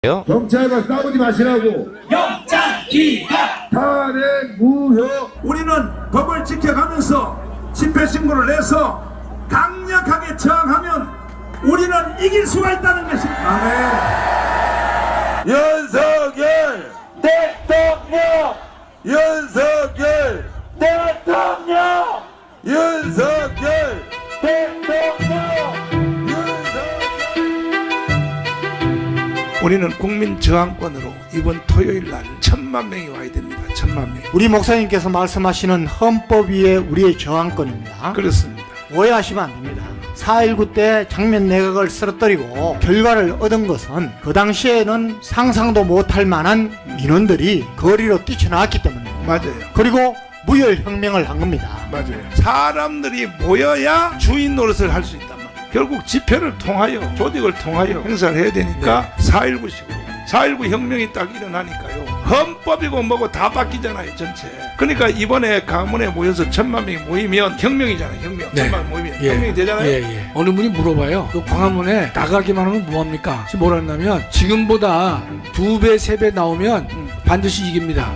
경찰과 싸우지 마시라고. 영장 기각! 탄핵 무효. 우리는 법을 지켜가면서 집회신고를 내서 강력하게 저항하면 우리는 이길 수가 있다는 것입니다. 윤석열 대통령. 윤석열 대통령. 윤석열 대통령. 우리는 국민 저항권으로 이번 토요일 날 1,000만 명이 와야 됩니다. 1,000만 명. 우리 목사님께서 말씀하시는 헌법 위에 우리의 저항권입니다. 그렇습니다. 오해하시면 안 됩니다. 4.19 때 장면 내각을 쓰러뜨리고 결과를 얻은 것은 그 당시에는 상상도 못할 만한 민원들이 거리로 뛰쳐나왔기 때문입니다. 맞아요. 그리고 무혈혁명을 한 겁니다. 맞아요. 사람들이 모여야 주인 노릇을 할 수 있단 말이에요. 결국 집회를 통하여 조직을 통하여 행사를 해야 되니까 4.19식으로 4.19 혁명이 딱 일어나니까요. 헌법이고 뭐고 다 바뀌잖아요. 전체. 그러니까 이번에 가문에 모여서 1,000만 명이 모이면 혁명이잖아요. 혁명. 네. 1,000만 명 모이면 예. 혁명이 되잖아요. 예. 어느 분이 물어봐요. 그 광화문에 나가기만 하면 뭐합니까? 지금 뭐라 했냐면 지금보다 2배, 3배 나오면 반드시 이깁니다.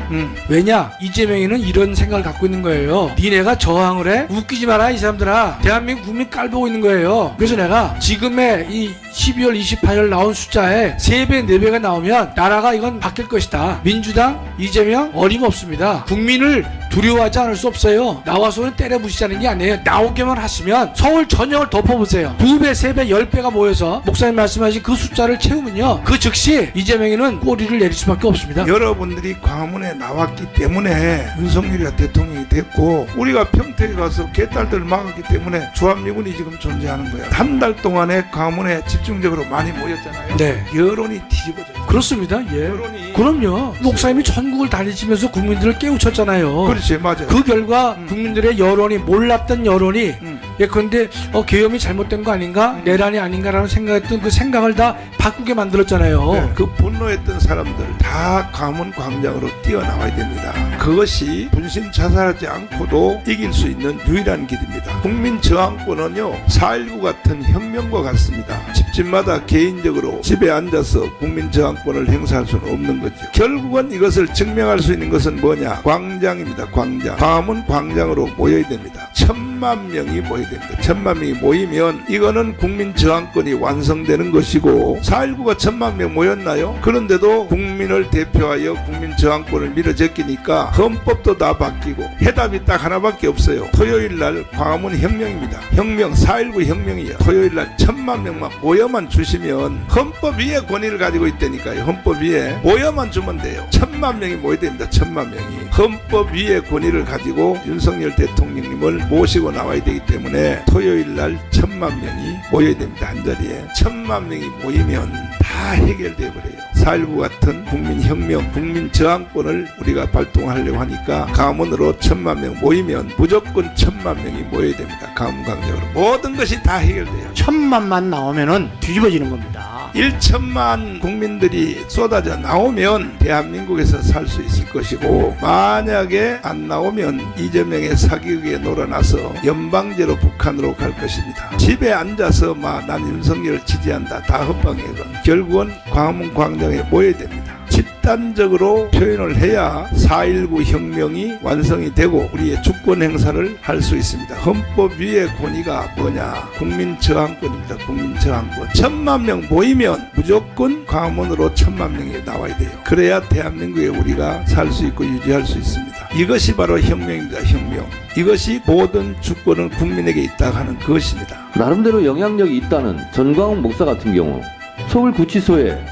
왜냐? 이재명이는 이런 생각을 갖고 있는 거예요. 니네가 저항을 해? 웃기지 마라 이 사람들아. 대한민국 국민 깔보고 있는 거예요. 그래서 내가 지금의 이 12월 28일 나온 숫자에 3배, 4배가 나오면 나라가 이건 바뀔 것이다. 민주당, 이재명 어림없습니다. 국민을 두려워하지 않을 수 없어요. 나와서는 때려 부시자는 게 아니에요. 나오게만 하시면 서울 전역을 덮어보세요. 2배, 3배, 10배가 모여서 목사님 말씀하신 그 숫자를 채우면요. 그 즉시 이재명이는 꼬리를 내릴 수밖에 없습니다. 여러분들이 광화문에 나왔기 때문에 윤석열이가 대통령이 됐고 우리가 평택에 가서 개딸들을 막았기 때문에 주한미군이 지금 존재하는 거야. 한 달 동안에 광화문에 집중적으로 많이 모였잖아요. 네. 여론이 뒤집어져요. 그렇습니다. 예. 여론이 그럼요. 목사님이 전국을 다니시면서 국민들을 깨우쳤잖아요. 그렇지, 맞아요. 그 결과 국민들의 여론이 몰랐던 여론이 예 그런데 계엄이 잘못된 거 아닌가 내란이 아닌가라는 생각했던 그 생각을 다 바꾸게 만들었잖아요. 네, 그 분노했던 사람들 다 광화문 광장으로 뛰어나와야 됩니다. 그것이 분신 자살하지 않고도 이길 수 있는 유일한 길입니다. 국민 저항권은요 4.19 같은 혁명과 같습니다. 집집마다 개인적으로 집에 앉아서 국민 저항권을 행사할 수는 없는 거죠. 결국은 이것을 증명할 수 있는 것은 뭐냐? 광장입니다. 광장. 광화문 광장으로 모여야 됩니다. 1,000만 명이 모여야 됩니다. 1,000만 명이 모이면 이거는 국민 저항권이 완성되는 것이고 4.19가 1,000만 명 모였나요? 그런데도 국민을 대표하여 국민 저항권을 밀어제끼니까 헌법도 다 바뀌고 해답이 딱 하나밖에 없어요. 토요일 날 광화문 혁명입니다. 혁명 4.19 혁명이에요. 토요일 날 1,000만 명만 모여만 주시면 헌법 위에 권위를 가지고 있다니까요. 헌법 위에 모여만 주면 돼요. 1,000만 명이 모여야 됩니다. 1,000만 명이 헌법 위에 권위를 가지고 윤석열 대통령님을 모시고 나와야 되기 때문에 토요일 날 1,000만 명이 모여야 됩니다. 한자리에 1,000만 명이 모이면 다 해결돼 버려요. 4.19 같은 국민혁명, 국민저항권을 우리가 발동하려고 하니까 광화문으로 1,000만 명 모이면 무조건 1,000만 명이 모여야 됩니다. 광화문 광장으로 모든 것이 다 해결돼요. 1,000만만 나오면은 뒤집어지는 겁니다. 1,000만 국민들이 쏟아져 나오면 대한민국에서 살 수 있을 것이고 만약에 안 나오면 이재명의 사기극에 놀아나서 연방제로 북한으로 갈 것입니다. 집에 앉아서 난 윤석열을 지지한다. 다 헛방이건 결국은 광화문 광장에 모여야 됩니다. 집단적으로 표현을 해야 4.19 혁명이 완성이 되고 우리의 주권 행사를 할 수 있습니다. 헌법 위의 권위가 뭐냐? 국민 저항권입니다. 국민 저항권. 1,000만 명 모이면 무조건 광화문으로 1,000만 명이 나와야 돼요. 그래야 대한민국에 우리가 살 수 있고 유지할 수 있습니다. 이것이 바로 혁명입니다. 혁명. 이것이 모든 주권은 국민에게 있다 하는 그것입니다. 나름대로 영향력이 있다는 전광훈 목사 같은 경우 서울구치소에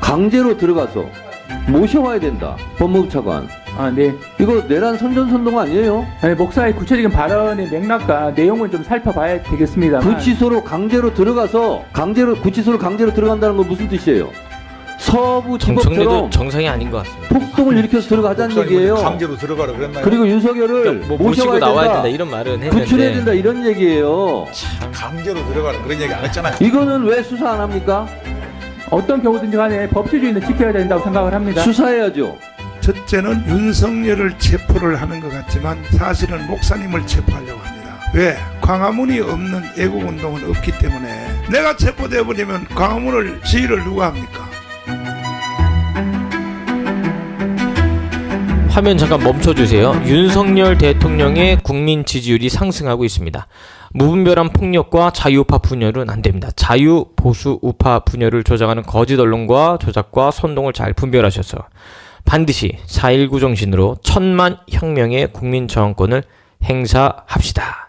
강제로 들어가서 모셔와야 된다. 법무부 차관. 네. 이거 내란 선전선동 아니에요? 네, 목사의 구체적인 발언의 맥락과 내용을 좀 살펴봐야 되겠습니다만 구치소로 강제로 들어가서 구치소로 강제로 들어간다는 건 무슨 뜻이에요? 서부 지법처럼 정상이 아닌 것 같습니다. 폭동을 일으켜서 들어가자는 얘기예요. 강제로 들어가라 그랬나요? 그리고 윤석열을 그러니까 뭐 모셔와야 모시고 나와야 된다. 된다 이런 말은 했는데 구출해야 된다 이런 얘기예요. 강제로 들어가라 그런 얘기 안 했잖아요. 이거는 왜 수사 안 합니까? 어떤 경우든지 간에 법치주의는 지켜야 된다고 생각을 합니다. 수사해야죠. 첫째는 윤석열을 체포를 하는 것 같지만 사실은 목사님을 체포하려고 합니다. 왜? 광화문이 없는 애국운동은 없기 때문에 내가 체포되어버리면 광화문을 시위를 누가 합니까? 화면 잠깐 멈춰주세요. 윤석열 대통령의 국민 지지율이 상승하고 있습니다. 무분별한 폭력과 자유우파 분열은 안됩니다. 자유, 보수, 우파 분열을 조장하는 거짓 언론과 조작과 선동을 잘 분별하셔서 반드시 4.19 정신으로 1000만 혁명의 국민 저항권을 행사합시다.